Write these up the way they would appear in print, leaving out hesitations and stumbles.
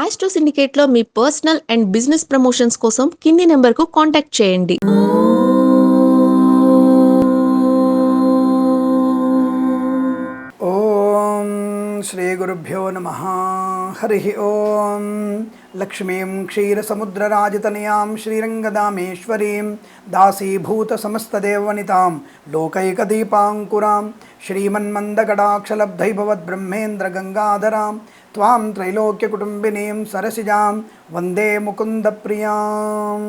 Astro సిండికేట్లో మీ personal and business promotions కోసం కింది నెంబర్కు కాంటాక్ట్ చేయండి. ఓం శ్రీ గురుభ్యో నమ. హరి ఓం. లక్ష్మీం క్షీరసముద్రరాజతనయాం శ్రీరంగదామేశ్వరీం దాసీభూత సమస్తదేవనితాం లోకైకదీపాంకురాం శ్రీమన్మందకటాక్షలబ్ధైభవద్బ్రహ్మేంద్రగంగాధరాం త్వాం త్రైలోక్యకుటుంబినీం సరసిజాం వందే ముకుందప్రియాం.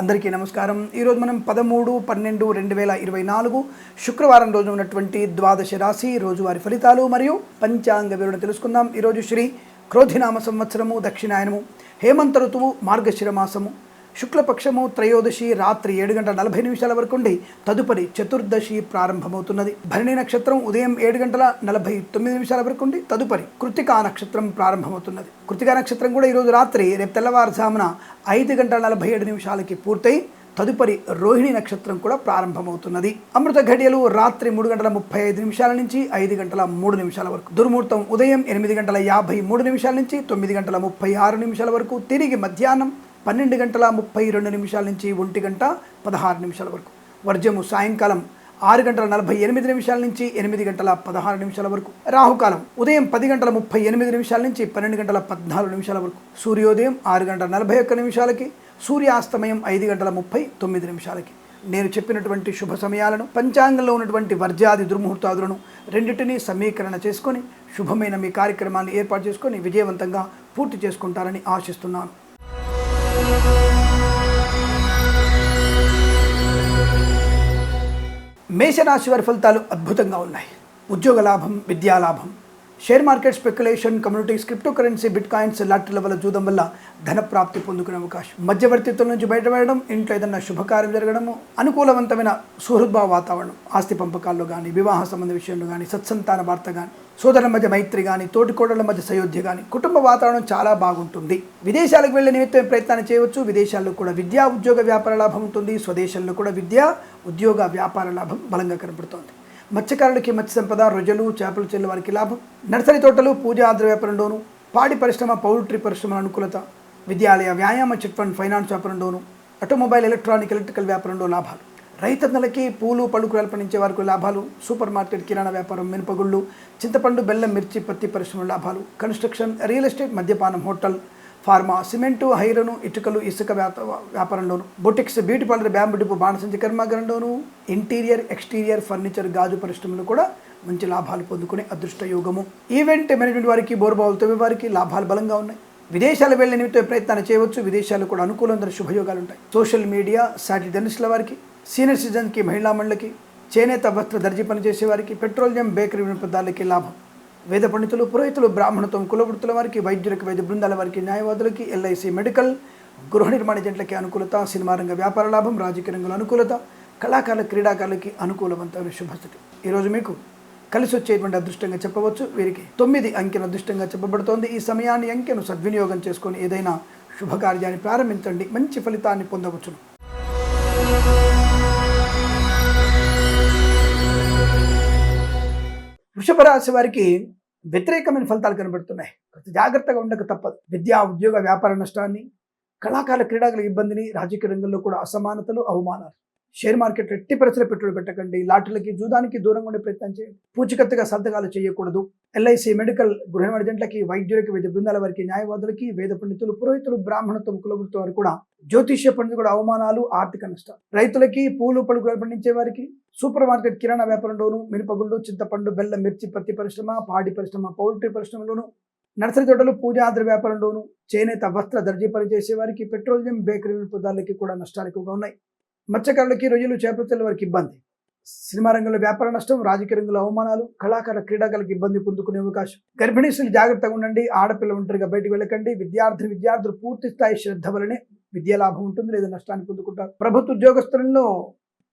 అందరికీ నమస్కారం. ఈరోజు మనం 13/12/2024 శుక్రవారం రోజు ఉన్నటువంటి ద్వాదశ రాశి రోజువారి ఫలితాలు మరియు పంచాంగ వివరణ తెలుసుకుందాం. ఈరోజు శ్రీ క్రోధినామ సంవత్సరము, దక్షిణాయనము, హేమంత ఋతువు, మార్గశిర మాసము, శుక్లపక్షము, త్రయోదశి రాత్రి 7:40 వరకు ఉండి తదుపరి చతుర్దశి ప్రారంభమవుతున్నది. భరణి నక్షత్రం ఉదయం 7:49 వరకు ఉండి తదుపరి కృత్తికా నక్షత్రం ప్రారంభమవుతున్నది. కృత్తికా నక్షత్రం కూడా ఈరోజు రాత్రి రేపు తెల్లవారుజామున 5:47 పూర్తయి తదుపరి రోహిణి నక్షత్రం కూడా ప్రారంభమవుతున్నది. అమృత ఘడియలు రాత్రి 3:35 నుంచి 5:03 వరకు. దుర్ముహూర్తం ఉదయం 8:53 నుంచి 9:36 వరకు. తిరిగి మధ్యాహ్నం 12:32 నుంచి 1:16 వరకు. వర్జము సాయంకాలం 6:48 నుంచి 8:16 వరకు. రాహుకాలం ఉదయం 10:38 నుంచి 12:14 వరకు. సూర్యోదయం 6:41 సూర్యాస్తమయం 5:39. నేను చెప్పినటువంటి శుభ సమయాలను, పంచాంగంలో ఉన్నటువంటి వర్జాది దుర్ముహూర్తాదులను రెండింటినీ సమీకరణ చేసుకొని శుభమైన మీ కార్యక్రమాన్ని ఏర్పాటు చేసుకొని విజయవంతంగా పూర్తి చేసుకుంటారని ఆశిస్తున్నాను. మేషరాశి వారి ఫలితాలు అద్భుతంగా ఉన్నాయి. ఉద్యోగ లాభం, విద్యా లాభం, share market speculation, communities, cryptocurrency, bitcoins, లాటరీల వల్ల జూదం వల్ల ధన ప్రాప్తి పొందుకునే అవకాశం, మధ్యవర్తిత్వం నుంచి బయటపడడం, ఇంట్లో ఏదన్నా శుభకార్యం జరగడము, అనుకూలవంతమైన సుహృద్భావ వాతావరణం, ఆస్తి పంపకాల్లో కానీ, వివాహ సంబంధ విషయంలో కానీ, సత్సంతాన వార్త కానీ, సోదరుల మధ్య మైత్రి కానీ, తోటికోడళ్ల మధ్య సయోధ్య కానీ, కుటుంబ వాతావరణం చాలా బాగుంటుంది. విదేశాలకు వెళ్లే నిమిత్తం ప్రయత్నాన్ని చేయవచ్చు. విదేశాల్లో కూడా విద్యా ఉద్యోగ వ్యాపార లాభం ఉంటుంది. స్వదేశంలో కూడా విద్యా ఉద్యోగ వ్యాపార లాభం బలంగా కనబడుతోంది. మత్స్యకారులకి మత్స్య సంపద, రొయ్యలు, చేపలు చెల్లు వారికి లాభం. నర్సరీ తోటలు, పూజా ఆద్ర వ్యాపారంలోను, పాడి పరిశ్రమ, పౌల్ట్రీ పరిశ్రమల అనుకూలత, విద్యాలయ, వ్యాయామ, చిట్ ఫండ్, ఫైనాన్స్ వ్యాపారంలోను, ఆటోమొబైల్, ఎలక్ట్రికల్ వ్యాపారంలో లాభాలు. రైతన్నలకి పూలు, పళ్ళు కూరలు పండించే వారికి లాభాలు. సూపర్ మార్కెట్, కిరాణా వ్యాపారం, మినపగుళ్ళు, చింతపండు, బెల్లం, మిర్చి, పత్తి పరిశ్రమల లాభాలు. కన్స్ట్రక్షన్, రియల్ ఎస్టేట్, మద్యపానం, హోటల్, ఫార్మా, సిమెంటు, ఐరను, ఇటుకలు, ఇసుక వ్యాపారంలోను, boutiques, beauty parlour, bamboo depot, బాణసంచి కర్మాగారంలోను, ఇంటీరియర్, ఎక్స్టీరియర్, ఫర్నిచర్, గాజు పరిశ్రమలు కూడా మంచి లాభాలు పొందుకునే అదృష్ట యోగము. ఈవెంట్ మేనేజ్మెంట్ వారికి, బోర్బావులతో వారికి లాభాలు బలంగా ఉన్నాయి. విదేశాలు వెళ్లే నిమిత్తం ప్రయత్నాన్ని చేయవచ్చు. విదేశాలు కూడా అనుకూలమైన శుభయోగాలు ఉంటాయి. సోషల్ మీడియా, సాటి జర్నలిస్టుల వారికి, సీనియర్ సిటిజన్కి, మహిళా మండలికి, చేనేత వస్త్ర దర్జీ పనిచేసే వారికి, పెట్రోలియం, బేకరీ వినియోగదారులకి లాభం. వేద పండితులు, పురోహితులు, బ్రాహ్మణత్వం, కులవృత్తుల వారికి, వైద్యులకు, వైద్య బృందాల వారికి, న్యాయవాదులకి, ఎల్ఐసి, మెడికల్, గృహ నిర్మాణ ఏజెంట్లకి అనుకూలత. సినిమా రంగ వ్యాపార లాభం, రాజకీయ రంగంలో అనుకూలత, కళాకారుల, క్రీడాకారులకి అనుకూలవంతమైన శుభస్థితి. ఈరోజు మీకు కలిసి వచ్చేటువంటి అదృష్టంగా చెప్పవచ్చు. వీరికి 9 అంకెను అదృష్టంగా చెప్పబడుతోంది. ఈ సమయాన్ని, అంకెను సద్వినియోగం చేసుకొని ఏదైనా శుభకార్యాన్ని ప్రారంభించండి. మంచి ఫలితాన్ని పొందవచ్చును. వృషభ రాశి వారికి వ్యతిరేకమైన ఫలితాలు కనబడుతున్నాయి. జాగ్రత్తగా ఉండక తప్పదు. విద్యా ఉద్యోగ వ్యాపార నష్టాన్ని, కళాకారుల, క్రీడాకుల ఇబ్బందిని, రాజకీయ రంగంలో కూడా అసమానతలు, అవమానాలు. షేర్ మార్కెట్ ఎట్టి పరిస్థితుల్లో పెట్టుబడి పెట్టకండి. లాటరీలకి, జూదానికి దూరంగా ఉండే ప్రయత్నం చేయండి. పూచికత్తుగా సంతకాలు చేయకూడదు. ఎల్ఐసి, మెడికల్, గృహ నిర్మాణ ఏజెంట్లకి, వైద్యులకి, వైద్య బృందాల వారికి, న్యాయవాదులకి, వేద పండితులు, పురోహితులు, బ్రాహ్మణత్వం, కులవృత్తుల వారికి కూడా, జ్యోతిష్య పండితులు కూడా అవమానాలు, ఆర్థిక నష్టాలు. రైతులకి, పూలు, పళ్ళు కూరలు పండించే వారికి, సూపర్ మార్కెట్, కిరాణా వ్యాపారంలోను, మినపగుళ్ళు, చింతపండు, బెల్లం, మిర్చి, పత్తి పరిశ్రమ, పాడి పరిశ్రమ, పౌల్ట్రీ పరిశ్రమలోను, నర్సరీ తోటలు, పూజా ఆద్ర వ్యాపారంలోను, చేనేత వస్త్ర దర్జీ పనిచేసే వారికి, పెట్రోలియం, బేకరీ వినియోగదారులకి కూడా నష్టాలు ఎక్కువగా ఉన్నాయి. మత్స్యకారులకి, రొయ్యలు, చేపల చెల్లు వారికి ఇబ్బంది. సినిమా రంగంలో వ్యాపార నష్టం, రాజకీయ రంగంలో అవమానాలు, కళాకారుల, క్రీడాకారులకు ఇబ్బంది పొందుకునే అవకాశం. గర్భిణీసులు జాగ్రత్తగా ఉండండి. ఆడపిల్ల ఒంటరిగా బయటకు వెళ్ళకండి. విద్యార్థులు పూర్తి స్థాయి శ్రద్ధ వలనే విద్యా లాభం ఉంటుంది, లేదా నష్టాన్ని పొందుకుంటారు. ప్రభుత్వ ఉద్యోగస్తులలో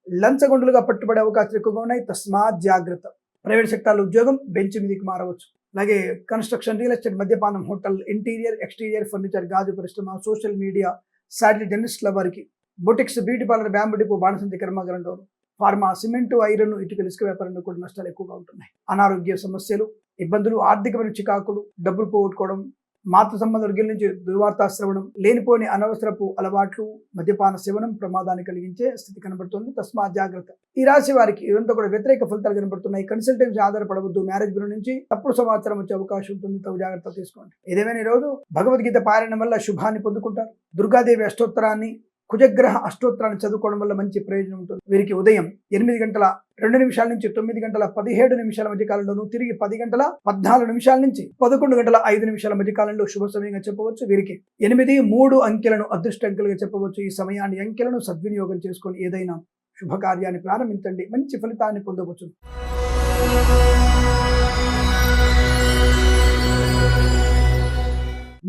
లంచగొండులుగా పట్టుబడే అవకాశాలు ఎక్కువగా ఉన్నాయి. తస్మాత్ జాగ్రత్త. ప్రైవేట్ సెక్టార్లో ఉద్యోగం బెంచ్ మీదకి మారవచ్చు. అలాగే కన్స్ట్రక్షన్, రియల్ ఎస్టేట్, మద్యపానం, హోటల్, ఇంటీరియర్, ఎక్స్టీరియర్, ఫర్నిచర్, గాజు పరిశ్రమ, సోషల్ మీడియా, సాటిలైట్ జర్నలిస్టుల వారికి, boutiques, beauty parlour, bamboo depot, బాణసంచి కర్మాగారంలో, ఫార్మా, సిమెంటు, ఐరన్, ఇటుకలు, ఇసుక వ్యాపారంలో కూడా నష్టాలు ఎక్కువగా ఉంటున్నాయి. అనారోగ్య సమస్యలు, ఇబ్బందులు, ఆర్థికమైన చికాకులు, డబ్బులు పోగొట్టుకోవడం, మాతృ సంబంధ వర్గం నుంచి దుర్వార్తా శ్రవణం, లేనిపోని అనవసరపు అలవాట్లు, మద్యపాన సేవనం ప్రమాదాన్ని కలిగించే స్థితి కనబడుతుంది. తస్మాత్ జాగ్రత్త. ఈ రాశి వారికి ఇదంతా కూడా వ్యతిరేక ఫలితాలు కనబడుతున్నాయి. కన్సల్టెన్సీ ఆధారపడవద్దు. మ్యారేజ్ బ్యూరో నుంచి తప్పుడు సమాచారం వచ్చే అవకాశం ఉంటుంది. తగు జాగ్రత్త తీసుకోండి. ఏదేమైనా ఈ రోజు భగవద్గీత పారాయణం వల్ల శుభాన్ని పొందుకుంటారు. దుర్గాదేవి అష్టోత్తరాన్ని, కుజగ్రహ అష్టోత్తరాన్ని చదువుకోవడం వల్ల మంచి ప్రయోజనం ఉంటుంది. వీరికి ఉదయం 8:02 నుంచి 9:17 మధ్య కాలంలోనూ, తిరిగి 10:14 నుంచి 11:05 మధ్య కాలంలో శుభ సమయంగా చెప్పవచ్చు. వీరికి 8, 3 అంకెలను అదృష్ట అంకెలుగా చెప్పవచ్చు. ఈ సమయాన్ని అంకెలను సద్వినియోగం చేసుకొని ఏదైనా శుభకార్యాన్ని ప్రారంభించండి. మంచి ఫలితాన్ని పొందవచ్చు.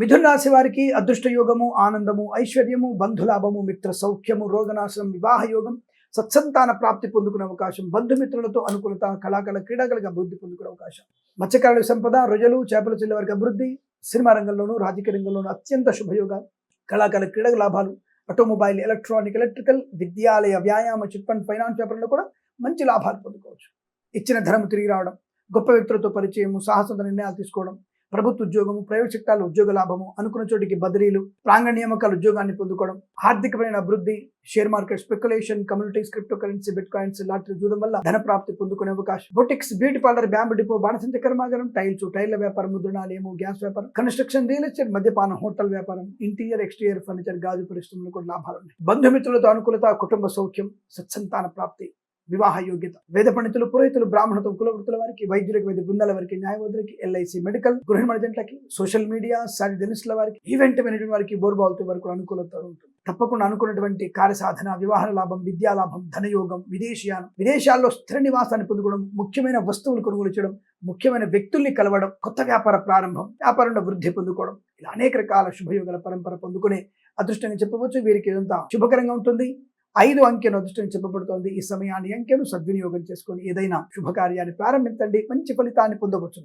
మిథున రాశి వారికి అదృష్ట యోగము, ఆనందము, ఐశ్వర్యము, బంధులాభము, మిత్ర సౌఖ్యము, రోగనాశనం, వివాహ యోగం, సత్సంతాన ప్రాప్తి పొందుకునే అవకాశం, బంధుమిత్రులతో అనుకూలత, కళాకాల క్రీడాకారులకు అభివృద్ధి పొందుకునే అవకాశం, మత్స్యకారులకు సంపద, రొయ్యలు చేపల చెల్లె వారికి అభివృద్ధి, సినిమా రంగంలోనూ రాజకీయ రంగంలోనూ అత్యంత శుభయోగాలు, కళాకాల క్రీడల లాభాలు, ఆటోమొబైల్, ఎలక్ట్రానిక్, ఎలక్ట్రికల్, విద్యాలయ, వ్యాయామ, చిట్ ఫండ్, ఫైనాన్స్ వ్యాపారంలో కూడా మంచి లాభాలు పొందుకోవచ్చు. ఇచ్చిన ధనము తిరిగి రావడం, గొప్ప వ్యక్తులతో పరిచయము, సాహసంత నిర్ణయాలు తీసుకోవడం, ప్రభుత్వ ఉద్యోగము, ప్రైవేట్ సెక్టార్లో ఉద్యోగ లాభము, అనుకున్న చోటికి బదిలీలు, ప్రాంగణ నియామకాల ఉద్యోగాన్ని పొందుకోవడం, ఆర్థికమైన అభివృద్ధి, share market speculation, communities, cryptocurrency, bitcoins, lottery చూడడం వల్ల ధన ప్రాప్తి పొందుకునే అవకాశం. Boutiques, beauty parlour, bamboo depot, బాణసంచ కర్మాగారం, టైల్ల వ్యాపారం, ముద్రణాలయము, గ్యాస్ వ్యాపారం, కన్స్ట్రక్షన్, రియల్ ఎస్టేట్, మద్యపానం, హోటల్ వ్యాపారం, ఇంటీరియర్, ఎక్స్టీరియర్ ఫర్నిచర్, గాజు పరిశ్రమలు కూడా లాభాలు ఉన్నాయి. బంధుమిత్రులతో అనుకూలత, కుటుంబ సౌఖ్యం, సత్సంతాన ప్రాప్తి, వివాహ యోగ్యత, వేద పండితులు, పురోహితులు, బ్రాహ్మణత్వం, కులవృత్తుల వారికి, వైద్యులకు, వైద్య బృందాల వారికి, న్యాయవాదులకి, ఎల్ఐసి, మెడికల్, గృహ మర్జెంట్లకి, సోషల్ మీడియా, సారీ జర్నలిస్టుల వారికి, ఈవెంట్ మేనేజ్మెంట్ వారికి, బోర్బాల్తో వరకు అనుకూలత ఉంటుంది. తప్పకుండా అనుకున్నటువంటి కార్యసాధన, వివాహ లాభం, విద్యా లాభం, ధనయోగం, విదేశీయానం, విదేశాల్లో స్థిర నివాసాన్ని పొందుకోవడం, ముఖ్యమైన వస్తువులు కొనుగోలు చేయడం, ముఖ్యమైన వ్యక్తుల్ని కలవడం, కొత్త వ్యాపార ప్రారంభం, వ్యాపారంలో వృద్ధి పొందుకోవడం, ఇలా అనేక రకాల శుభయోగాల పరంపర పొందుకునే అదృష్టంగా చెప్పవచ్చు. వీరికి ఇదంతా శుభకరంగా ఉంటుంది. 5 అంకెను అదృష్టం చెప్పబడుతోంది. ఈ సమయాన్ని అంకెను సద్వినియోగం చేసుకొని ఏదైనా శుభకార్యాన్ని ప్రారంభించండి. మంచి ఫలితాన్ని పొందవచ్చు.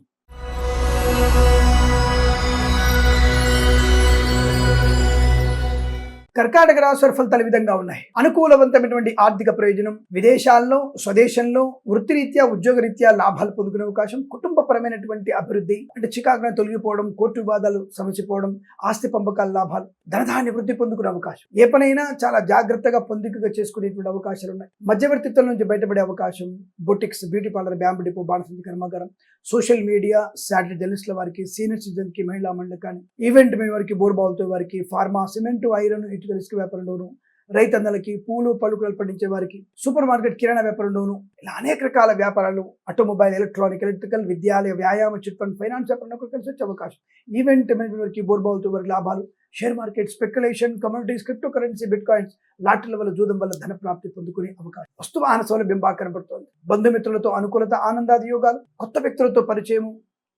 కర్కాటక రాశి వారి ఫలితాలు ఈ విధంగా ఉన్నాయి. అనుకూలవంతమైనటువంటి ఆర్థిక ప్రయోజనం, విదేశాల్లో, స్వదేశంలో వృత్తిరీత్యా, ఉద్యోగరీత్యా లాభాలు పొందుకునే అవకాశం, కుటుంబపరమైనటువంటి అభివృద్ధి, అంటే చికాకులను తొలగిపోవడం, కోర్టు వివాదాలు సమసిపోవడం, ఆస్తి పంపకాల లాభాలు, ధనధాన్య వృద్ధి పొందుకునే అవకాశం, ఏ పనైనా చాలా జాగ్రత్తగా పొందికగా చేసుకునేటువంటి అవకాశాలు ఉన్నాయి. మధ్యవర్తిత్వం నుంచి బయటపడే అవకాశం, boutiques, beauty parlour, bamboo depot, బాణసంచి కర్మాగారం, సోషల్ మీడియా, శాటిలైట్ జర్నలిస్టుల వారికి, సీనియర్ సిటిజన్ కి, మహిళా మండలికాన్ని, ఈవెంట్ మీద వారికి, బోర్బాల్తో వారికి, ఫార్మా, సిమెంట్, ఐరన్, ఇటుక రిస్క్ వ్యాపారంలోను, రైతన్నలకి, పూలు పలుకులు పండించే వారికి, సూపర్ మార్కెట్ కిరాణా వ్యాపారంలోను, ఇలా అనేక రకాల వ్యాపారాలు, ఆటోమొబైల్, ఎలక్ట్రానిక్, ఎలక్ట్రికల్, విద్యాలయ, వ్యాయామ, చిట్ ఫండ్, ఫైనాన్స్ వ్యాపారంలో కలిసి వచ్చే అవకాశం, ఈవెంట్ మేనేజ్మెంట్ వారికి, బోర్బాల్తో వారికి లాభాలు, share market, speculation, communities, cryptocurrency, bitcoins, లాటరీల వల్ల జూదం వల్ల ధన ప్రాప్తి పొందుకునే అవకాశం, వస్తువాహన సౌలభ్యం బాగా కనబడుతోంది. బంధుమిత్రులతో అనుకూలత, ఆనందాది యోగాలు, కొత్త వ్యక్తులతో పరిచయము,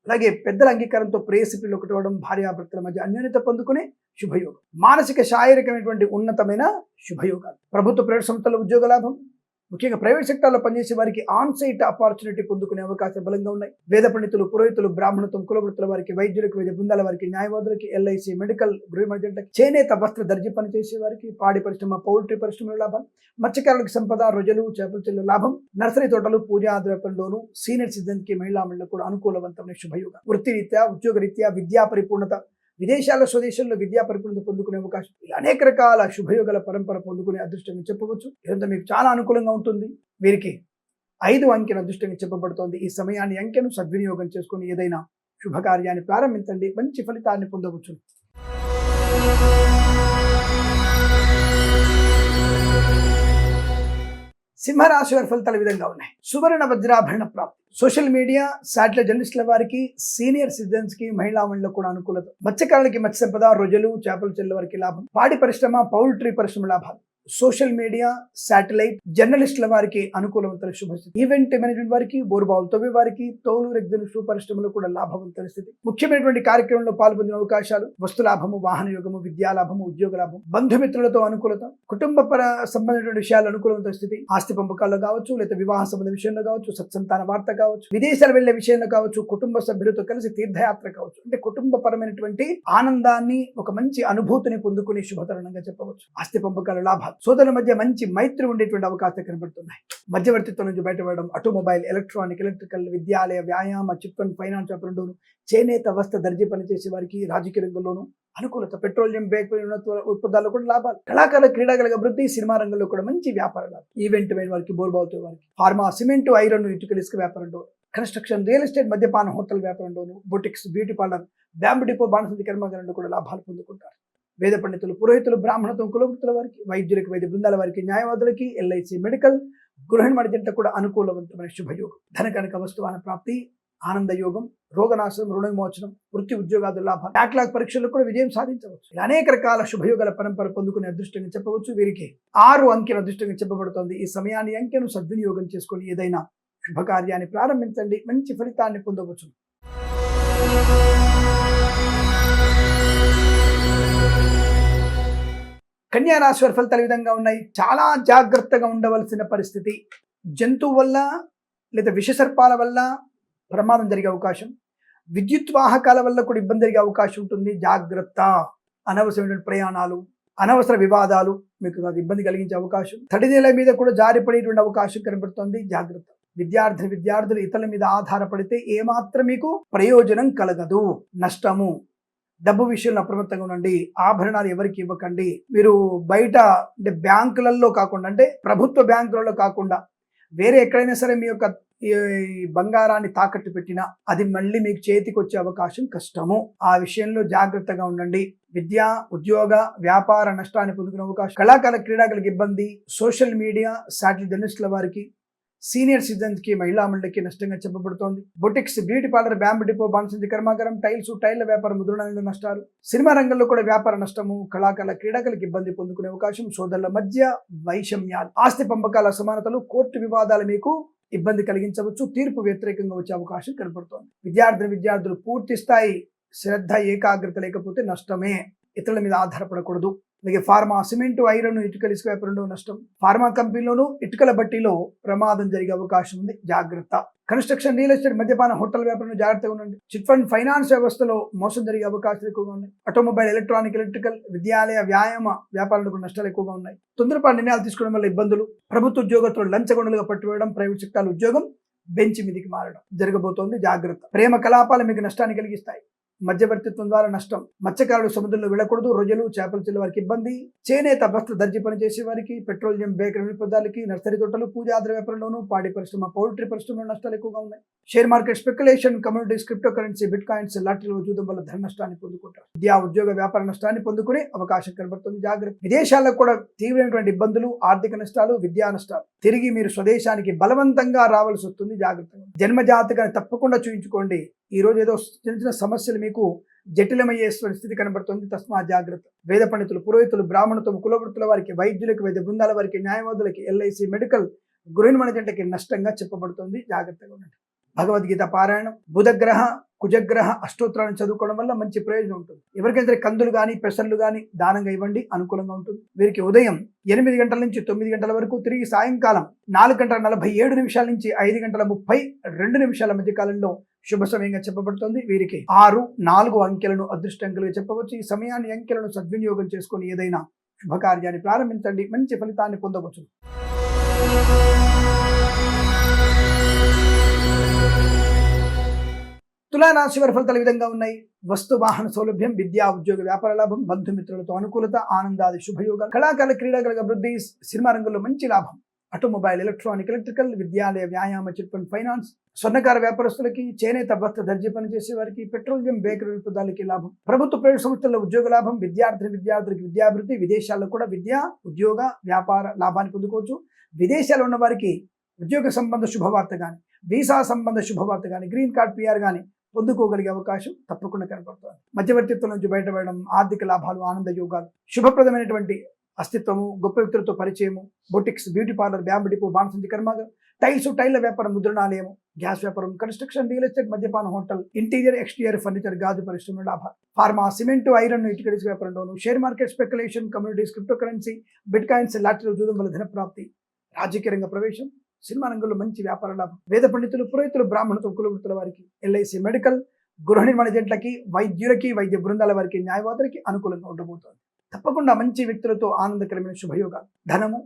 అలాగే పెద్దల అంగీకారంతో ప్రేయసిపిలు ఒకటి అవడం, భార్యాభర్తల మధ్య అన్యోన్యత పొందుకునే శుభయోగం, మానసిక శారీరకమైనటువంటి ఉన్నతమైన శుభయోగాలు, ప్రభుత్వ ప్రైవేట్ సంస్థల ఉద్యోగ లాభం, ముఖ్యంగా ప్రైవేట్ సెక్టార్లో పనిచేసే వారికి ఆన్ సైట్ ఆపర్చునిటీ పొందుకునే అవకాశాలు బలంగా ఉన్నాయి. వేద పండితులు, పురోహితులు, బ్రాహ్మణత్వం, కులవృత్తుల వారికి, వైద్యులకు, వైద్య బృందాల వారికి, న్యాయవాదులకి, ఎల్ఐసి, మెడికల్, గృహ మర్జెంట్లకి, చేనేత, వస్త్ర, దర్జీ పనిచేసే వారికి, పాడి పరిశ్రమ, పౌల్ట్రీ పరిశ్రమల లాభం, మత్స్యకారులకు సంపద, రొయ్యలు, చేపల చెల్లు లాభం, నర్సరీ తోటలు, పూజా ద్రవ్యంలోను, సీనియర్ సిటిజన్ కి, మహిళా మండలకు కూడా అనుకూలవంతమైన శుభయోగం, వృత్తిరీత్యా, ఉద్యోగరీత్యా, విద్యా పరిపూర్ణత, విదేశాల్లో, స్వదేశంలో విద్యా పరిపూర్ణత పొందుకునే అవకాశం, ఇలా అనేక రకాల శుభయోగాల పరంపర పొందుకునే అదృష్టంగా చెప్పవచ్చు. ఇదంతా మీకు చాలా అనుకూలంగా ఉంటుంది. వీరికి 5 అంకెను అదృష్టంగా చెప్పబడుతోంది. ఈ సమయాన్ని అంకెను సద్వినియోగం చేసుకుని ఏదైనా శుభకార్యాన్ని ప్రారంభించండి. మంచి ఫలితాన్ని పొందవచ్చు. సింహరాశి వారి ఫలితాలు ఈ విధంగా ఉన్నాయి. సువర్ణ వజ్రాభరణ ప్రాప్తి, సోషల్ మీడియా, శాటిలైట్ జర్నలిస్టుల వారికి, సీనియర్ సిటిజన్స్ కి, మహిళా మండలకు కూడా అనుకూలత, మత్స్యకారులకి మత్స్య సంపద, రొయ్యలు, చేపల చెల్లె వారికి లాభం, పాడి పరిశ్రమ, పౌల్ట్రీ పరిశ్రమ లాభాలు, సోషల్ మీడియా, శాటిలైట్ జర్నలిస్టుల వారికి అనుకూలవంతమైన శుభస్థితి, ఈవెంట్ మేనేజ్మెంట్ వారికి, బోర్బాల్ తవ్వే వారికి, తోలు రెగ్జన్ షూ పరిశ్రమలో కూడా లాభవంతమైన స్థితి, ముఖ్యమైనటువంటి కార్యక్రమంలో పాల్పొందిన అవకాశాలు, వస్తు లాభము, వాహన యోగము, విద్యా లాభము, ఉద్యోగ లాభం, బంధుమిత్రులతో అనుకూలత, కుటుంబ సంబంధించిన విషయాలు అనుకూలవంతమైన స్థితి, ఆస్తి పంపకాల్లో కావచ్చు, లేదా వివాహ సంబంధ విషయంలో కావచ్చు, సత్సంతాన వార్త కావచ్చు, విదేశాలు వెళ్లే విషయంలో కావచ్చు, కుటుంబ సభ్యులతో కలిసి తీర్థయాత్ర కావచ్చు, అంటే కుటుంబపరమైనటువంటి ఆనందాన్ని, ఒక మంచి అనుభూతిని పొందుకునే శుభతరుణంగా చెప్పవచ్చు. ఆస్తి పంపకాల లాభాలు, సోదరుల మధ్య మంచి మైత్రి ఉండేటువంటి అవకాశాలు కనబడుతున్నాయి. మధ్యవర్తిత్వం నుంచి బయటపడడం, ఆటోమొబైల్, ఎలక్ట్రానిక్, ఎలక్ట్రికల్, విద్యాలయ, వ్యాయామ, చిట్ ఫండ్, ఫైనాన్స్ వ్యాపారంలోను, చేనేత, వస్త్ర, దర్జీ పనిచేసే వారికి రాజకీయ రంగంలోను అనుకూలత, పెట్రోలియం, బేకరీ ఉత్పత్తుల్లో కూడా లాభాలు, కళాకారుల, క్రీడాకారుల అభివృద్ధి, సినిమా రంగంలో కూడా మంచి వ్యాపార లాభం, ఈవెంట్ అయిన వారికి, బోర్బావుతో వారికి, ఫార్మా, సిమెంట్, ఐరన్, ఇటుకల, ఇసుక వ్యాపారంలో, కన్స్ట్రక్షన్, రియల్ ఎస్టేట్, మద్యపాన, హోటల్ వ్యాపారంలోను, boutiques, beauty parlour, bamboo depot, బాణసంచి కర్మాగారంలో కూడా లాభాలు పొందుకుంటారు. వేద పండితులు, పురోహితులు, బ్రాహ్మణత్వం, కులవృత్తుల వారికి, వైద్యులకి, వైద్య బృందాల వారికి, న్యాయవాదులకి, ఎల్ఐసి, మెడికల్, గృహిణి జంట కూడా అనుకూలవంతమైన శుభయోగం, ధన కనక వస్తువాన ప్రాప్తి, ఆనంద యోగం, రోగనాశనం, రుణ విమోచనం, వృత్తి ఉద్యోగాదుల లాభాలు, బ్యాక్లాగ్ పరీక్షల్లో కూడా విజయం సాధించవచ్చు. అనేక రకాల శుభయోగాల పరంపర పొందుకునే అదృష్టంగా చెప్పవచ్చు. వీరికి 6 అంకెల అదృష్టంగా చెప్పబడుతోంది. ఈ సమయాన్ని, అంకెను సద్వినియోగం చేసుకొని ఏదైనా శుభకార్యాన్ని ప్రారంభించండి, మంచి ఫలితాన్ని పొందవచ్చు. కన్యా రాశి వారి ఫలితాలు ఈ విధంగా ఉన్నాయి. చాలా జాగ్రత్తగా ఉండవలసిన పరిస్థితి. జంతువు వల్ల లేదా విషసర్పాల వల్ల ప్రమాదం జరిగే అవకాశం, విద్యుత్ వాహకాల వల్ల కూడా ఇబ్బంది జరిగే అవకాశం ఉంటుంది. జాగ్రత్త. అనవసరమైన ప్రయాణాలు, అనవసర వివాదాలు మీకు అది ఇబ్బంది కలిగించే అవకాశం, తడి నేల మీద కూడా జారిపడేటువంటి అవకాశం కనబడుతుంది. జాగ్రత్త. విద్యార్థులు ఇతరుల మీద ఆధారపడితే ఏమాత్రం మీకు ప్రయోజనం కలగదు, నష్టము. డబ్బు విషయంలో అప్రమత్తంగా ఉండండి. ఆభరణాలు ఎవరికి ఇవ్వకండి. మీరు బయట అంటే బ్యాంకులలో కాకుండా, అంటే ప్రభుత్వ బ్యాంకులలో కాకుండా వేరే ఎక్కడైనా సరే మీ యొక్క బంగారాన్ని తాకట్టు పెట్టినా అది మళ్ళీ మీకు చేతికి వచ్చే అవకాశం కష్టము. ఆ విషయంలో జాగ్రత్తగా ఉండండి. విద్య, ఉద్యోగ, వ్యాపార నష్టాన్ని పొందుకునే అవకాశం, కళాకారుల, క్రీడాకారులకు ఇబ్బంది, సోషల్ మీడియా, శాటిలైట్ జర్నలిస్టుల వారికి, సీనియర్ సిటిజన్స్ కి, మహిళా మండలికి నష్టంగా చెప్పబడుతోంది. Boutiques, beauty parlour, bamboo depot, బాణసంచి కర్మాగారం, టైల్ల వ్యాపారం, ముద్రణాల నష్టాలు, సినిమా రంగంలో కూడా వ్యాపార నష్టము, కళాకారుల, క్రీడాకారులకు ఇబ్బంది పొందుకునే అవకాశం, సోదరుల మధ్య వైషమ్యాలు, ఆస్తి పంపకాల అసమానతలు, కోర్టు వివాదాలు మీకు ఇబ్బంది కలిగించవచ్చు. తీర్పు వ్యతిరేకంగా వచ్చే అవకాశం కనబడుతోంది. విద్యార్థులు పూర్తి స్థాయి శ్రద్ధ, ఏకాగ్రత లేకపోతే నష్టమే. ఇతరుల మీద ఆధారపడకూడదు. అలాగే ఫార్మా, సిమెంట్, ఐరన్, ఇటుకల, ఇసుక వ్యాపారంలో నష్టం, ఫార్మా కంపెనీలోనూ ఇటుకల బట్టీలో ప్రమాదం జరిగే అవకాశం ఉంది. జాగ్రత్త. కన్స్ట్రక్షన్, రియల్ ఎస్టేట్, మద్యపాన, హోటల్ వ్యాపారంలో జాగ్రత్తగా ఉండండి. చిట్ ఫండ్, ఫైనాన్స్ వ్యవస్థలో మోసం జరిగే అవకాశాలు ఎక్కువగా ఉన్నాయి. ఆటోమొబైల్, ఎలక్ట్రానిక్, ఎలక్ట్రికల్, విద్యాలయ, వ్యాయామ వ్యాపారంలో కూడా నష్టాలు ఎక్కువగా ఉన్నాయి. తొందరపాటు నిర్ణయాలు తీసుకోవడం వల్ల ఇబ్బందులు, ప్రభుత్వ ఉద్యోగస్తులు లంచగొండలుగా పట్టువేయడం, ప్రైవేట్ సెక్టార్ ఉద్యోగం బెంచ్ మీదికి మారడం జరగబోతోంది. జాగ్రత్త. ప్రేమ కలాపాలు మీకు నష్టాన్ని కలిగిస్తాయి. మధ్యవర్తిత్వం ద్వారా నష్టం, మత్స్యకారులు సముద్రంలో వెళ్ళకూడదు, రొయ్యలు, చేపలు చెల్లి వారికి ఇబ్బంది, చేనేత, వస్త్ర, దర్జీ పని చేసే వారికి, పెట్రోలియం, బేకరీ పదార్థాలకి, నర్సరీ తోటలు, పూజాద్ర వ్యాపారంలోనూ, పాడి పరిశ్రమ, పౌల్ట్రీ పరిశ్రమలో నష్టాలు ఎక్కువగా ఉన్నాయి. Share market, speculation, communities, cryptocurrency, bitcoins, లాటరీలో చూడడం వల్ల ధన నష్టాన్ని పొందుకుంటారు. విద్యా, ఉద్యోగ, వ్యాపార నష్టాన్ని పొందుకునే అవకాశం కనబడుతుంది. జాగ్రత్త. విదేశాల్లో కూడా తీవ్రమైనటువంటి ఇబ్బందులు, ఆర్థిక నష్టాలు, విద్యా నష్టాలు, తిరిగి మీరు స్వదేశానికి బలవంతంగా రావాల్సి వస్తుంది. జాగ్రత్తగా. జన్మజాతకాన్ని తప్పకుండా చూయించుకోండి. ఈ రోజు ఏదో చిన్న చిన్న సమస్యలు మీకు జటిలమయ్యే స్థితి కనబడుతుంది. తస్మా జాగ్రత్త. వేద పండితులు, పురోహితులు, బ్రాహ్మణత్వం, కులవృత్తుల వారికి, వైద్యులకి, వైద్య బృందాల వారికి, న్యాయవాదులకి, ఎల్ఐసి, మెడికల్, గృహిణి జంటకి నష్టంగా చెప్పబడుతుంది. జాగ్రత్తగా ఉండండి. భగవద్గీత పారాయణం, బుధగ్రహ, కుజగ్రహ అష్టోత్తరాన్ని చదువుకోవడం వల్ల మంచి ప్రయోజనం ఉంటుంది. ఎవరికైతే కందులు కానీ పెసర్లు కానీ దానంగా ఇవ్వండి, అనుకూలంగా ఉంటుంది. వీరికి ఉదయం 8 గంటల నుంచి 9 గంటల వరకు, తిరిగి సాయంకాలం 4:47 నుంచి 5:32 మధ్య కాలంలో శుభ సమయంగా చెప్పబడుతుంది. వీరికి 6, 4 అంకెలను అదృష్టంగా చెప్పవచ్చు. ఈ సమయాన్ని, అంకెలను సద్వినియోగం చేసుకొని ఏదైనా శుభకార్యాన్ని ప్రారంభించండి, మంచి ఫలితాన్ని పొందవచ్చు. తులారాశి వారి ఫలితాలు ఈ విధంగా ఉన్నాయి. వస్తు వాహన సౌలభ్యం, విద్యా, ఉద్యోగ, వ్యాపార లాభం, బంధుమిత్రులతో అనుకూలత, ఆనందాది శుభయోగాలు, కళాకారుల, క్రీడాకారుల అభివృద్ధి, సినిమా రంగంలో మంచి లాభం, ఆటోమొబైల్, ఎలక్ట్రానిక్, ఎలక్ట్రికల్, విద్యాలయ, వ్యాయామ, చిట్ ఫండ్, ఫైనాన్స్, స్వర్ణకార వ్యాపారస్తులకి, చేనేత, వస్త్ర, దర్జీ పని చేసే వారికి, పెట్రోలియం, బేకరీ పదార్థాలకి లాభం, ప్రభుత్వ ప్రైవేట్ సంస్థల్లో ఉద్యోగ లాభం, విద్యార్థులకి విద్యాభివృద్ధి, విదేశాల్లో కూడా విద్యా, ఉద్యోగ, వ్యాపార లాభాన్ని పొందుకోవచ్చు. విదేశాల్లో ఉన్న వారికి ఉద్యోగ సంబంధ శుభవార్త కానీ, వీసా సంబంధ శుభవార్త కానీ, గ్రీన్ కార్డ్, పిఆర్ కానీ పొందుకోగలిగే అవకాశం తప్పకుండా కనపడుతుంది. మధ్యవర్తిత్వం నుంచి బయటపడడం, ఆర్థిక లాభాలు, ఆనంద యోగాలు, శుభప్రదమైనటువంటి అస్తిత్వము, గొప్ప వ్యక్తులతో పరిచయము, boutiques, beauty parlour, bamboo depot, బాణసంచి కర్మాగారం, టైల్ల వ్యాపారం, ముద్రణాలయము, గ్యాస్ వ్యాపారం, కన్స్ట్రక్షన్, రియల్ ఎస్టేట్, మద్యపాన, హోటల్, ఇంటీరియర్, ఎక్స్టీరియర్ ఫర్నిచర్, గాజు పరిశ్రమ లాభాలు, ఫార్మా, సిమెంట్, ఐరన్, ఇటుక వ్యాపారంలోను, share market, speculation, communities, cryptocurrency, bitcoins, లాటరీలో చూడడం వల్ల ధన ప్రాప్తి, రాజకీయ రంగ ప్రవేశం, సినిమా రంగంలో మంచి వ్యాపార లాభం, వేద పండితులు, పురోహితులు, బ్రాహ్మణత్వం, కులవృత్తుల వారికి, ఎల్ఐసి, మెడికల్, గృహిణి జంటలకి, వైద్యులకి, వైద్య బృందాల వారికి, న్యాయవాదులకి అనుకూలంగా ఉండబోతోంది. తప్పకుండా మంచి వ్యక్తులతో ఆనందకరమైన శుభయోగాలు, ధనము,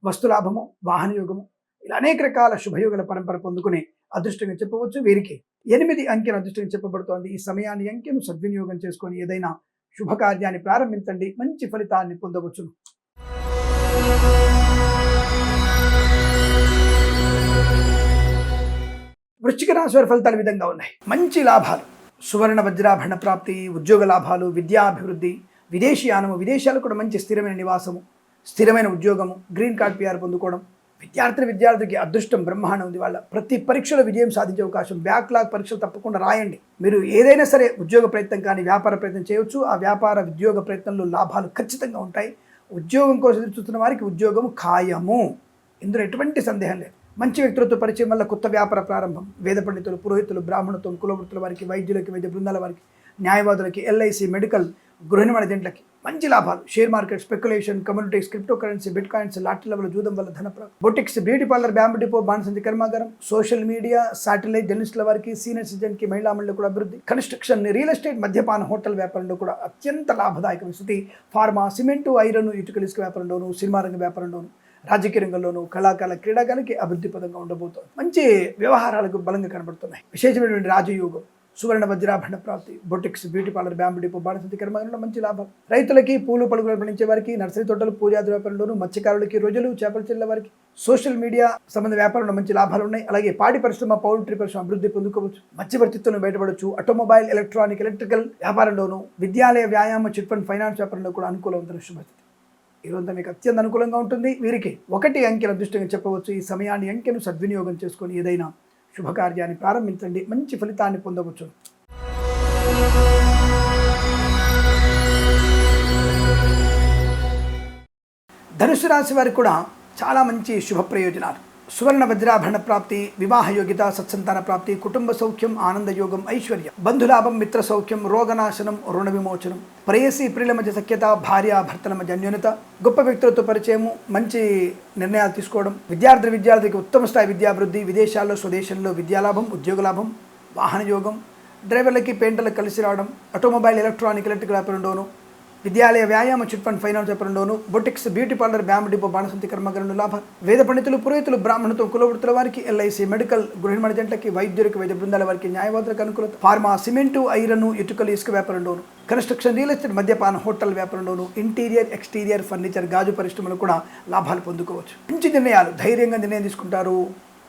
వస్తులాభము, వాహన యోగము, ఇలా అనేక రకాల శుభయోగాల పరంపర పొందుకునే అదృష్టంగా చెప్పవచ్చు. వీరికి 8 అంకెను అదృష్టంగా చెప్పబడుతోంది. ఈ సమయాన్ని అంకెను సద్వినియోగం చేసుకొని ఏదైనా శుభకార్యాన్ని ప్రారంభించండి, మంచి ఫలితాన్ని పొందవచ్చును. వృశ్చిక రాశి వారి ఫలితాలు ఈ విధంగా ఉన్నాయి. మంచి లాభాలు, సువర్ణ వజ్రాభరణ ప్రాప్తి, ఉద్యోగ లాభాలు, విద్యాభివృద్ధి, విదేశీయానము, విదేశాలు కూడా మంచి స్థిరమైన నివాసము, స్థిరమైన ఉద్యోగము, గ్రీన్ కార్డ్ పిఆర్ పొందుకోవడం, విద్యార్థికి అదృష్టం బ్రహ్మాండం ఉంది. వాళ్ళ ప్రతి పరీక్షలో విజయం సాధించే అవకాశం. బ్యాక్లాగ్ పరీక్షలు తప్పకుండా రాయండి. మీరు ఏదైనా సరే ఉద్యోగ ప్రయత్నం కానీ వ్యాపార ప్రయత్నం చేయవచ్చు. ఆ వ్యాపార ఉద్యోగ ప్రయత్నంలో లాభాలు ఖచ్చితంగా ఉంటాయి. ఉద్యోగం కోసం ఎదురు చూస్తున్న వారికి ఉద్యోగం ఖాయము, ఇందులో ఎటువంటి సందేహం లేదు. మంచి వ్యక్తులతో పరిచయం వల్ల కొత్త వ్యాపార ప్రారంభం. వేద పండితులు, పురోహితులు, బ్రాహ్మణత్వం, కులవృత్తుల వారికి, వైద్యులకి, వైద్య బృందాల వారికి, న్యాయవాదులకి, ఎల్ఐసి, మెడికల్, గృహ నిర్మాణ ఏజెంట్లకి మంచి లాభాలు. Share market, speculation, communities, cryptocurrency, bitcoins, lottery level జూదం వల్ల ధనప్రాప్తి, boutiques, beauty parlour, bamboo depot, బాణసంచి కర్మాగారం, సోషల్ మీడియా, శాటిలైట్, జర్నలిస్టుల వారికి, సీనియర్ సిటిజన్కి, మహిళా మండలి కూడా అభివృద్ధి, కన్స్ట్రక్షన్, రియల్ ఎస్టేట్, మద్యపాన, హోటల్ వ్యాపారంలో కూడా అత్యంత లాభదాయకమైన స్థితి. ఫార్మా, సిమెంటు, ఐరన్, ఇటుకల ఇసుక వ్యాపారంలోను, సినిమా రంగ వ్యాపారంలోను, రాజకీయ రంగంలోనూ, కళాకాల, క్రీడాకాలకి అభివృద్ధి పదంగా ఉండబోతోంది. మంచి వ్యవహారాలకు బలంగా కనబడుతున్నాయి. విశేషమైనటువంటి రాజయోగం, సువర్ణ వజ్రాభరణ ప్రాప్తి, boutiques, beauty parlour, bamboo depot, బాణసంచి కర్మాగారంలో మంచి లాభం. రైతులకి, పూలు పలుకులు పండించే వారికి, నర్సరీ తోటలు, పూజాది వ్యాపారంలోనూ, మత్స్యకారులకి, రోజులు, చేపల చెల్ల వారికి, సోషల్ మీడియా సంబంధ వ్యాపారంలో మంచి లాభాలు ఉన్నాయి. అలాగే పాడి పరిశ్రమ, పౌల్ట్రీ పరిశ్రమ అభివృద్ధి పొందుకోవచ్చు. మత్స్యవర్తిత్వం బయటపడవచ్చు. ఆటోమొబైల్, ఎలక్ట్రానిక్, ఎలక్ట్రికల్ వ్యాపారంలోనూ, విద్యాలయ, వ్యాయామ, చిట్ ఫండ్, ఫైనాన్స్ వ్యాపారంలో కూడా అనుకూలవంతమైన శుభస్థితి. ఈరోజు మీకు అత్యంత అనుకూలంగా ఉంటుంది. వీరికి 1 అంకెను అదృష్టంగా చెప్పవచ్చు. ఈ సమయాన్ని అంకెను సద్వినియోగం చేసుకొని ఏదైనా శుభకార్యాన్ని ప్రారంభించండి, మంచి ఫలితాన్ని పొందవచ్చు. ధనుసు రాశి వారికి కూడా చాలా మంచి శుభ ప్రయోజనాలు. సువర్ణ వజ్రాభరణ ప్రాప్తి, వివాహ యోగ్యత, సత్సంతాన ప్రాప్తి, కుటుంబ సౌఖ్యం, ఆనంద యోగం, ఐశ్వర్యం, బంధులాభం, మిత్ర సౌఖ్యం, రోగనాశనం, రుణ విమోచనం, ప్రేయసి ప్రియుల మధ్య సఖ్యత, భార్య భర్తల మధ్య అన్యోన్యత, గొప్ప వ్యక్తులతో పరిచయము, మంచి నిర్ణయాలు తీసుకోవడం, విద్యార్థికి ఉత్తమ స్థాయి విద్యాభివృద్ధి, విదేశాల్లో స్వదేశంలో విద్యాలాభం, ఉద్యోగ లాభం, వాహన యోగం, డ్రైవర్లకి, పెయింటర్లకు కలిసి రావడం, ఆటోమొబైల్, ఎలక్ట్రానిక్, ఎలక్ట్రికల్ వ్యాపారంలోను, విద్యాలయ, వ్యాయామ, చిట్ ఫండ్, ఫైనాన్స్ వ్యాపారంలోను, boutiques, beauty parlour, bamboo depot, బాణసంచి కర్మాగారంలో లాభాలు. వేద పండితులు, పురోహితులు, బ్రాహ్మణత్వం, కులవృత్తుల వారికి, ఎల్ఐసి, మెడికల్, గృహ నిర్మాణ ఏజెంట్లకి, వైద్యులకి, వైద్య బృందాల వారికి, న్యాయవాదులకు అనుకూలత. ఫార్మా, సిమెంటు, ఐరన్, ఇటుకలు, ఇసుక వ్యాపారంలోను, కన్స్ట్రక్షన్, రియల్ ఎస్టేట్, మద్యపాన, హోటల్ వ్యాపారంలోను, ఇంటీరియర్, ఎక్స్టీరియర్, ఫర్నిచర్, గాజు పరిశ్రమలు కూడా లాభాలు పొందుకోవచ్చు. మంచి నిర్ణయాలు, ధైర్యంగా నిర్ణయం తీసుకుంటారు.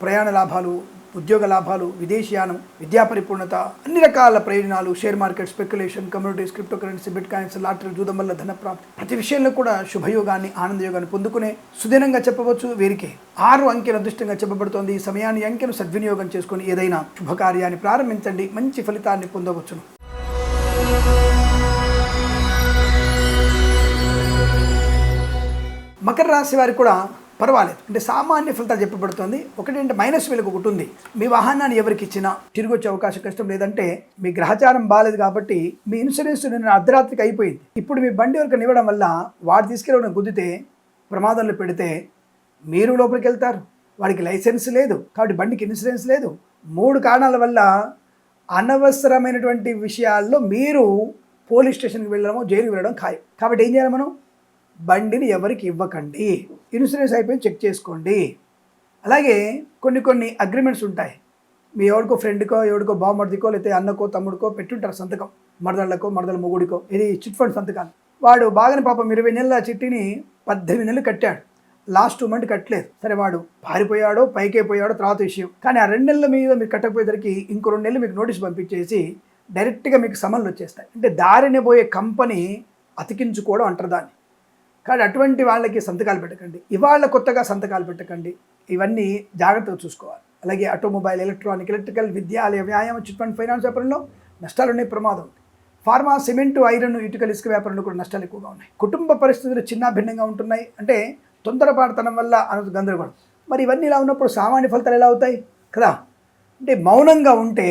ప్రయాణ లాభాలు, ఉద్యోగ లాభాలు, విదేశీయానం, విద్యా పరిపూర్ణత, అన్ని రకాల ప్రయోజనాలు. Share market, speculation, communities, cryptocurrency, bitcoins, lottery జూదం వల్ల ధనప్రాప్తి, ప్రతి విషయంలో కూడా శుభయోగాన్ని, ఆనందయోగాన్ని పొందుకునే సుదినంగా చెప్పవచ్చు. వీరికి 6 అంకెను అదృష్టంగా చెప్పబడుతోంది. ఈ సమయాన్ని అంకెను సద్వినియోగం చేసుకొని ఏదైనా శుభకార్యాన్ని ప్రారంభించండి, మంచి ఫలితాన్ని పొందవచ్చును. మకర రాశి వారికి కూడా పర్వాలేదు, అంటే సామాన్య ఫలితాలు చెప్పబడుతుంది. ఒకటంటే మైనస్ వీళ్ళకి ఒకటి ఉంది. మీ వాహనాన్ని ఎవరికి ఇచ్చినా తిరిగి వచ్చే అవకాశం కష్టం. లేదంటే మీ గ్రహచారం బాగాలేదు కాబట్టి మీ ఇన్సూరెన్స్ నిన్న అర్ధరాత్రికి అయిపోయింది. ఇప్పుడు మీ బండి ఎవరికి ఇవ్వడం వల్ల వాడు తీసుకెళ్ళి గుద్దితే, ప్రమాదంలో పెడితే మీరు లోపలికి వెళ్తారు. వాడికి లైసెన్స్ లేదు కాబట్టి బండికి ఇన్సూరెన్స్ లేదు. 3 కారణాల వల్ల అనవసరమైనటువంటి విషయాల్లో మీరు పోలీస్ స్టేషన్కి వెళ్ళడమో, జైలుకి వెళ్ళడం ఖాయం. కాబట్టి ఏం చేయాలి మనం? బండిని ఎవరికి ఇవ్వకండి, ఇన్సూరెన్స్ అయిపోయి చెక్ చేసుకోండి. అలాగే కొన్ని అగ్రిమెంట్స్ ఉంటాయి. మీ ఎవరికో ఫ్రెండ్కో, ఎవరికో బావమర్దికో, లేకపోతే అన్నకో, తమ్ముడికో పెట్టుంటారు సంతకం, మరదళ్ళకో, మరదల మొగుడికో. ఇది చిట్ ఫండ్ సంతకాలు. వాడు బాగానే పాపం 20 నెలల చిట్టిని 18 నెలలు కట్టాడు. లాస్ట్ 2 మంత్ కట్టలేదు. సరే, వాడు పారిపోయాడో, పైకే పోయాడో తర్వాత విషయం. కానీ ఆ 2 నెలల మీద మీరు కట్టకపోయేసరికి ఇంకో 2 నెలలు మీకు నోటీస్ పంపించేసి డైరెక్ట్గా మీకు సమన్లు వచ్చేస్తాయి. అంటే దారిని పోయే కంపెనీ అతికించుకోవడం అంటారు దాన్ని. కానీ అటువంటి వాళ్ళకి సంతకాలు పెట్టకండి. ఇవాళ కొత్తగా సంతకాలు పెట్టకండి. ఇవన్నీ జాగ్రత్తగా చూసుకోవాలి. అలాగే ఆటోమొబైల్, ఎలక్ట్రానిక్, ఎలక్ట్రికల్, విద్యాలయ, వ్యాయామ, చిట్ ఫండ్, ఫైనాన్స్ వ్యాపారంలో నష్టాలు ఉన్నాయి, ప్రమాదం ఉంది. ఫార్మా, సిమెంటు, ఐరన్, ఇటుకలు, ఇసుక వ్యాపారంలో కూడా నష్టాలు ఎక్కువగా ఉన్నాయి. కుటుంబ పరిస్థితులు చిన్న భిన్నంగా ఉంటున్నాయి. అంటే తొందరపాటుతనం వల్ల గందరగోళం. మరి ఇవన్నీ ఇలా ఉన్నప్పుడు సామాన్య ఫలితాలు ఎలా అవుతాయి కదా? అంటే మౌనంగా ఉంటే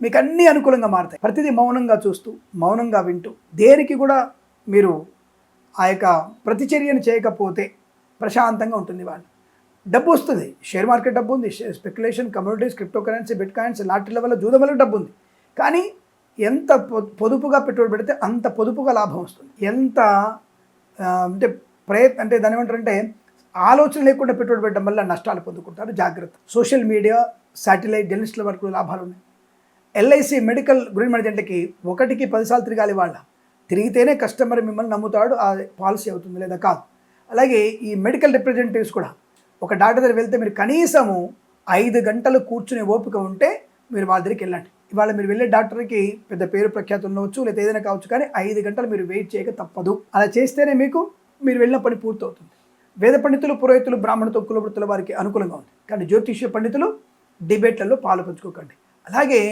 మీకు అన్నీ అనుకూలంగా మారుతాయి. ప్రతిదీ మౌనంగా చూస్తూ, మౌనంగా వింటూ, దేనికి కూడా మీరు ఆ యొక్క ప్రతిచర్యను చేయకపోతే ప్రశాంతంగా ఉంటుంది. వాళ్ళు డబ్బు వస్తుంది. షేర్ మార్కెట్ డబ్బు ఉంది, speculation, communities, cryptocurrency, bitcoins, లాటరీల వల్ల, జూదం వల్ల డబ్బు ఉంది. కానీ ఎంత పొదుపుగా పెట్టుబడి పెడితే అంత పొదుపుగా లాభం వస్తుంది. ఎంత అంటే అంటే దాని ఏమంటారంటే ఆలోచన లేకుండా పెట్టుబడి పెట్టడం వల్ల నష్టాలు పొందుకుంటారు. జాగ్రత్త. సోషల్ మీడియా, శాటిలైట్, జర్నలిస్టుల వరకు లాభాలు ఉన్నాయి. ఎల్ఐసి మెడికల్ గృహ ఏజెంట్లకి 1కి 10 సార్లు తిరగాలి. తిరిగితేనే కస్టమర్ మిమ్మల్ని నమ్ముతాడు, ఆ పాలసీ అవుతుంది లేదా కాదు. అలాగే ఈ మెడికల్ రిప్రజెంటేటివ్స్ కూడా ఒక డాక్టర్ దగ్గర వెళ్తే మీరు కనీసము 5 గంటలు కూర్చునే ఓపిక ఉంటే మీరు వాళ్ళ దగ్గరికి వెళ్ళండి. ఇవాళ మీరు వెళ్ళే డాక్టర్కి పెద్ద పేరు ప్రఖ్యాతులు ఉండవచ్చు, లేదా ఏదైనా కావచ్చు, కానీ 5 గంటలు మీరు వెయిట్ చేయక తప్పదు. అలా చేస్తేనే మీరు వెళ్ళిన పని పూర్తవుతుంది. వేద పండితులు, పురోహితులు, బ్రాహ్మణులు, కులవృత్తుల వారికి అనుకూలంగా ఉంది. కానీ జ్యోతిష్య పండితులు డిబేట్లలో పాలు పంచుకోకండి. అలాగే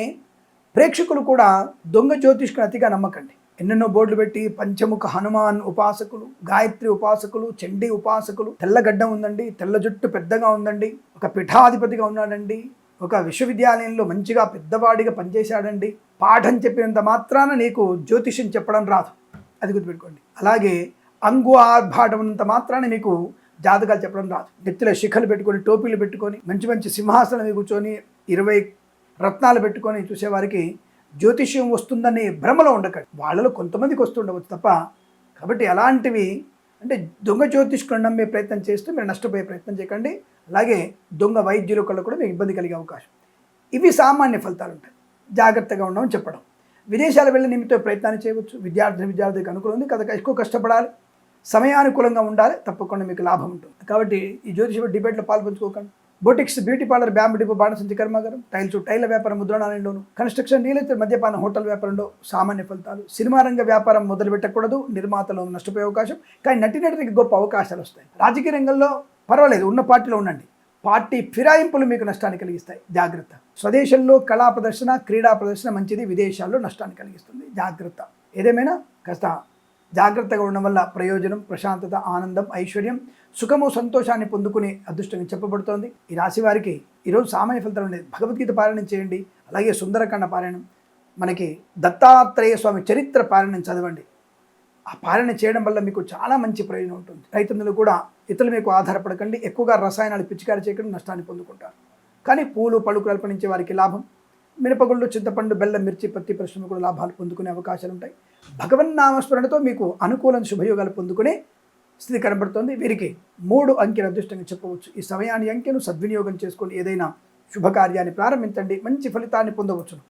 ప్రేక్షకులు కూడా దొంగ జ్యోతిష్కుని అతిగా నమ్మకండి. ఎన్నెన్నో బోర్డులు పెట్టి పంచముఖ హనుమాన్ ఉపాసకులు, గాయత్రి ఉపాసకులు, చండీ ఉపాసకులు, తెల్లగడ్డం ఉందండి, తెల్ల జుట్టు పెద్దగా ఉందండి, ఒక పీఠాధిపతిగా ఉన్నాడండి, ఒక విశ్వవిద్యాలయంలో మంచిగా పెద్దవాడిగా పనిచేశాడండి, పాఠం చెప్పినంత మాత్రాన నీకు జ్యోతిష్యం చెప్పడం రాదు, అది గుర్తుపెట్టుకోండి. అలాగే అంగు ఆర్భాటం ఉన్నంత మాత్రాన మీకు జాతకాలు చెప్పడం రాదు. నెత్తిలో శిఖలు పెట్టుకొని, టోపీలు పెట్టుకొని, మంచి మంచి సింహాసనం మీద కూర్చొని 20 రత్నాలు పెట్టుకొని చూసేవారికి జ్యోతిష్యం వస్తుందని భ్రమలో ఉండకండి. వాళ్ళలో కొంతమందికి వస్తుండవచ్చు తప్ప. కాబట్టి అలాంటివి అంటే దొంగ జ్యోతిష్కులను నమ్మే ప్రయత్నం చేస్తూ మీరు నష్టపోయే ప్రయత్నం చేయకండి. అలాగే దొంగ వైద్యుల కళ్ళు కూడా మీకు ఇబ్బంది కలిగే అవకాశం. ఇవి సామాన్య ఫలితాలు ఉంటాయి. జాగ్రత్తగా ఉండమని చెప్పడం. విదేశాలు వెళ్ళే నిమిత్తం ప్రయత్నాన్ని చేయవచ్చు. విద్యార్థికి అనుకూలం ఉంది కదా, ఎక్కువ కష్టపడాలి, సమయానుకూలంగా ఉండాలి, తప్పకుండా మీకు లాభం ఉంటుంది. కాబట్టి ఈ జ్యోతిష డిబేట్లో పాల్పంచుకోకండి. Boutiques, beauty parlour, bamboo depot, బాణసంచి కర్మాగారం, టైల వ్యాపారం, ముద్రణాలయంలోను, కన్స్ట్రక్షన్, రియల్ ఎస్టేట్, మద్యపాన, హోటల్ వ్యాపారంలో సామాన్య ఫలితాలు. సినిమా రంగ వ్యాపారం మొదలు పెట్టకూడదు, నిర్మాతలు నష్టపోయే అవకాశం, కానీ నటినటికి గొప్ప అవకాశాలు వస్తాయి. రాజకీయ రంగంలో పర్వాలేదు, ఉన్న పార్టీలో ఉండండి. పార్టీ ఫిరాయింపులు మీకు నష్టాన్ని కలిగిస్తాయి, జాగ్రత్త. స్వదేశంలో కళా ప్రదర్శన, క్రీడా ప్రదర్శన మంచిది, విదేశాల్లో నష్టాన్ని కలిగిస్తుంది, జాగ్రత్త. ఏదేమైనా కాస్త జాగ్రత్తగా ఉండడం వల్ల ప్రయోజనం, ప్రశాంతత, ఆనందం, ఐశ్వర్యం, సుఖము, సంతోషాన్ని పొందుకునే అదృష్టంగా చెప్పబడుతోంది. ఈ రాశి వారికి ఈరోజు సామాన్య ఫలితాలు ఉండేది. భగవద్గీత పారాయణం చేయండి. అలాగే సుందరకాండ పారాయణం, మనకి దత్తాత్రేయ స్వామి చరిత్ర పారాయణం చదవండి. ఆ పాలన చేయడం వల్ల మీకు చాలా మంచి ప్రయోజనం ఉంటుంది. రైతులు కూడా ఇతరుల మీకు ఆధారపడకండి, ఎక్కువగా రసాయనాలు పిచికారి చేయకుండా నష్టాన్ని పొందుకుంటారు. కానీ పూలు, పళ్ళు కల్పనించే వారికి లాభం. మినపగుళ్ళు, చింతపండు, బెల్లం, మిర్చి, పత్తి పరిశ్రమ కూడా లాభాలు పొందుకునే అవకాశాలు ఉంటాయి. భగవన్నామస్మరణతో మీకు అనుకూల శుభయోగాలు పొందుకునే స్థితి కనబడుతుంది. వీరికి 3 అంకెల అదృష్టంగా చెప్పవచ్చు. ఈ సమయాన్ని అంకెను సద్వినియోగం చేసుకొని ఏదైనా శుభకార్యాన్ని ప్రారంభించండి, మంచి ఫలితాన్ని పొందవచ్చును.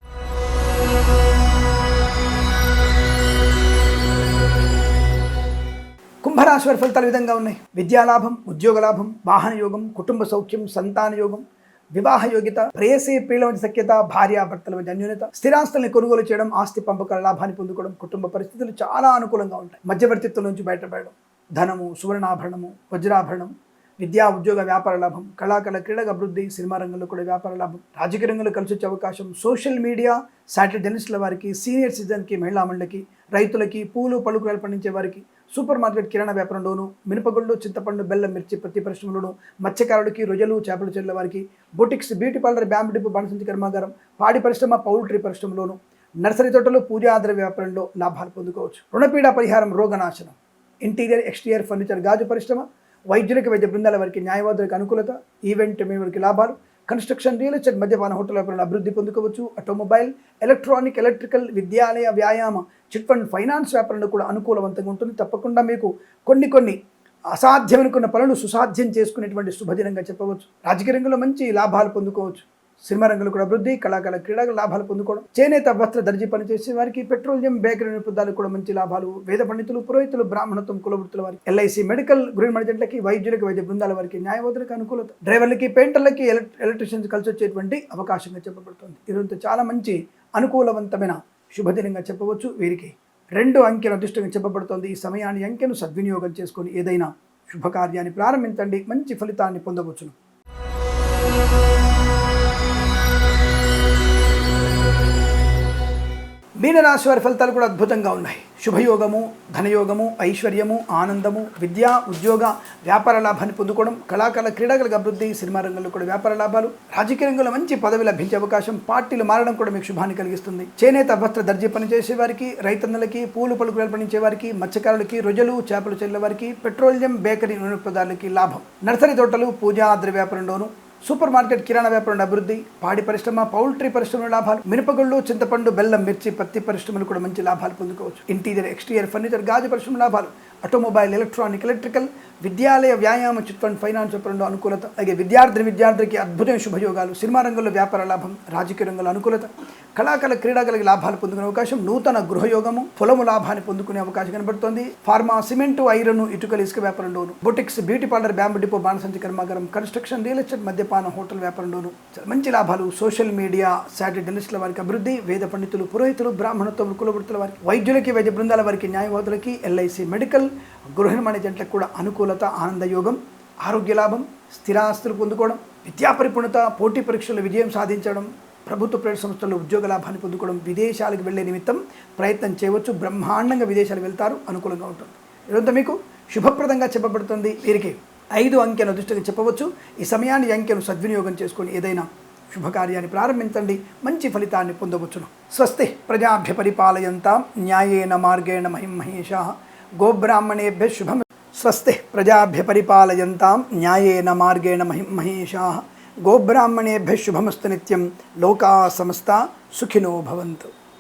కుంభరాశి వారి ఫలితాలు విధంగా ఉన్నాయి. విద్యాలాభం, ఉద్యోగ లాభం, వాహన యోగం, కుటుంబ సౌఖ్యం, సంతాన యోగం, వివాహ యోగ్యత, ప్రేయసి ప్రియుల మధ్య సఖ్యత, భార్యాభర్తల మధ్య అన్యోన్యత, స్థిరాస్తుల్ని కొనుగోలు చేయడం, ఆస్తి పంపకాల లాభాన్ని పొందుకోవడం, కుటుంబ పరిస్థితులు చాలా అనుకూలంగా ఉంటాయి. మధ్యవర్తిత్వం నుంచి బయటపడడం, ధనము, సువర్ణాభరణము, వజ్రాభరణం, విద్యా, ఉద్యోగ, వ్యాపార లాభం, కళాకళ, క్రీడల అభివృద్ధి, సినిమా రంగంలో కూడా వ్యాపార లాభం, రాజకీయ రంగంలో కలిసి వచ్చే అవకాశం, సోషల్ మీడియా, శాటిలైట్ జర్నలిస్టుల వారికి, సీనియర్ సిటిజన్కి, మహిళా మండలికి, రైతులకి, పూలు, పలుకురాలు పండించే వారికి, సూపర్ మార్కెట్, కిరాణా వ్యాపారంలోను, మినపగుళ్ళు, చింతపండు, బెల్లం, మిర్చి, పత్తి పరిశ్రమలోను, మత్స్యకారులకి, రొయ్యలు, చేపల చెరువుల వారికి, boutiques, beauty parlour, bamboo depot, బాణసంచి కర్మాగారం, పాడి పరిశ్రమ, పౌల్ట్రీ పరిశ్రమలోను, నర్సరీ తోటలు, పూజాద్ర వ్యాపారంలో లాభాలు పొందుకోవచ్చు. రుణపీడ పరిహారం, రోగనాశనం, ఇంటీరియర్, ఎక్స్టీరియర్ ఫర్నిచర్, గాజు పరిశ్రమ, వైద్యులకి, వైద్య బృందాల వారికి, న్యాయవాదులకు అనుకూలత, ఈవెంట్ వారికి లాభాలు, కన్స్ట్రక్షన్, రియల్ ఎస్టేట్, మద్యపాన, హోటల్ వ్యాపారంలో అభివృద్ధి పొందుకోవచ్చు. ఆటోమొబైల్, ఎలక్ట్రానిక్, ఎలక్ట్రికల్, విద్యాలయ, వ్యాయామ, చిట్ ఫండ్, ఫైనాన్స్ వ్యాపారంలో కూడా అనుకూలవంతంగా ఉంటుంది. తప్పకుండా మీకు కొన్ని అసాధ్యమనుకున్న పనులు సుసాధ్యం చేసుకునేటువంటి శుభదినంగా చెప్పవచ్చు. రాజకీయ రంగంలో మంచి లాభాలు పొందుకోవచ్చు. సినిమా రంగంలో కూడా అభివృద్ధి, కళాకళ, క్రీడలు లాభాలు పొందుకోవడం, చేనేత, వస్త్ర, దర్జీ పనిచేసే వారికి, పెట్రోలియం, బేకరీ నిపుణులకు కూడా మంచి లాభాలు. వేద పండితులు, పురోహితులు, బ్రాహ్మణత్వం, కులవృత్తుల వారికి, ఎల్ఐసి మెడికల్ గృహ ఏజెంట్లకి, వైద్యులకి, వైద్య బృందాల వారికి, న్యాయవాదులకు అనుకూలత, డ్రైవర్లకి, పెయింటర్లకి, ఎలక్ట్రీషియన్స్ కలిసి వచ్చేటువంటి అవకాశంగా చెప్పబడుతుంది. ఈరోజు చాలా మంచి అనుకూలవంతమైన శుభదినంగా చెప్పవచ్చు. వీరికి 2 అంకెల అదృష్టంగా చెప్పబడుతోంది. ఈ సమయాన్ని అంకెను సద్వినియోగం చేసుకొని ఏదైనా శుభకార్యాన్ని ప్రారంభించండి, మంచి ఫలితాన్ని పొందవచ్చును. మీనరాశి వారి ఫలితాలు కూడా అద్భుతంగా ఉన్నాయి. శుభయోగము, ధనయోగము, ఐశ్వర్యము, ఆనందము, విద్యా, ఉద్యోగ, వ్యాపార లాభాన్ని పొందుకోవడం, కళాకళ, క్రీడలకు అభివృద్ధి, సినిమా రంగంలో కూడా వ్యాపార లాభాలు, రాజకీయ రంగంలో మంచి పదవి లభించే అవకాశం, పార్టీలు మారడం కూడా మీకు శుభాన్ని కలిగిస్తుంది. చేనేత, వస్త్ర, దర్జీ పనిచేసే వారికి, రైతన్నలకి, పూలు, పలుకురాలు పండించే వారికి, మత్స్యకారులకి, రొయ్యలు, చేపలు చెల్లెల వారికి, పెట్రోలియం, బేకరీ నిపుణులకి లాభం, నర్సరీ తోటలు, పూజా ద్రవ్య వ్యాపారంలోను, సూపర్ మార్కెట్, కిరాణా వ్యాపారం అభివృద్ధి, పాడి పరిశ్రమ, పౌల్ట్రీ పరిశ్రమల లాభాలు, మినపగుళ్ళు, చింతపండు, బెల్లం, మిర్చి, పత్తి పరిశ్రమలు కూడా మంచి లాభాలు పొందుకోవచ్చు. ఇంటీరియర్, ఎక్స్టీరియర్ ఫర్నిచర్, గాజు పరిశ్రమ లాభాలు, ఆటోమొబైల్, ఎలక్ట్రానిక్, ఎలక్ట్రికల్, విద్యాలయ, వ్యాయామ, చిట్ ఫండ్, ఫైనాన్స్ వ్యాపారంలో అనుకూలత. అలాగే విద్యార్థికి అద్భుతమైన శుభయోగాలు. సినిమా రంగంలో వ్యాపార లాభం, రాజకీయ రంగంలో అనుకూలత. కళాకాల, క్రీడాకారులకు లాభాలు పొందుకునే అవకాశం. నూతన గృహయోగము, పొలము లాభాన్ని పొందుకునే అవకాశం కనబడుతోంది. ఫార్మా, సిమెంటు, ఐరన్, ఇటుకలు, ఇసుక వ్యాపారంలోను, boutiques, beauty parlour, bamboo depot, బాణసంచి కర్మాగారం, కన్స్ట్రక్షన్, రియల్ ఎస్టేట్, మద్యపానం, హోటల్ వ్యాపారంలోను చాలా మంచి లాభాలు. సోషల్ మీడియా, శాటిలైట్ ఇండస్ట్రీల వారికి అభివృద్ధి. వేద పండితులు, పురోహితులు, బ్రాహ్మణత్వం, కులవృత్తుల వారికి, వైద్యులకి, వైద్య బృందాల వారికి, న్యాయవాదులకి, ఎల్ఐసి, మెడికల్, గృహ నిర్మాణ ఏజెంట్లకు కూడా అనుకూలత, ఆనందయోగం, ఆరోగ్య లాభం, స్థిరాస్తులు పొందుకోవడం, విద్యా పరిపూర్ణత, పోటీ పరీక్షల్లో విజయం సాధించడం, ప్రభుత్వ ప్రైవేట్ సంస్థల్లో ఉద్యోగ లాభాన్ని పొందుకోవడం, విదేశాలకు వెళ్లే నిమిత్తం ప్రయత్నం చేయవచ్చు. బ్రహ్మాండంగా విదేశాలు వెళ్తారు, అనుకూలంగా ఉంటుంది. ఇదంతా మీకు శుభప్రదంగా చెప్పబడుతుంది. వీరికి 5 అంకెను అదృష్టంగా చెప్పవచ్చు. ఈ సమయాన్ని, అంకెను సద్వినియోగం చేసుకొని ఏదైనా శుభకార్యాన్ని ప్రారంభించండి, మంచి ఫలితాన్ని పొందవచ్చును. స్వస్తి ప్రజాభ్య పరిపాలయంతాం న్యాయేన మార్గేణ మహిమహేషాః గోబ్రాహ్మణేభ్యः శుభం. స్వస్తి ప్రజాభ్య పరిపాలయంతాం న్యాయేన మార్గేణ మహిమహేషాః గోబ్రాహ్మణేభ్యः శుభమస్తు నిత్యం. లోకా సమస్తా సుఖినో భవంతు.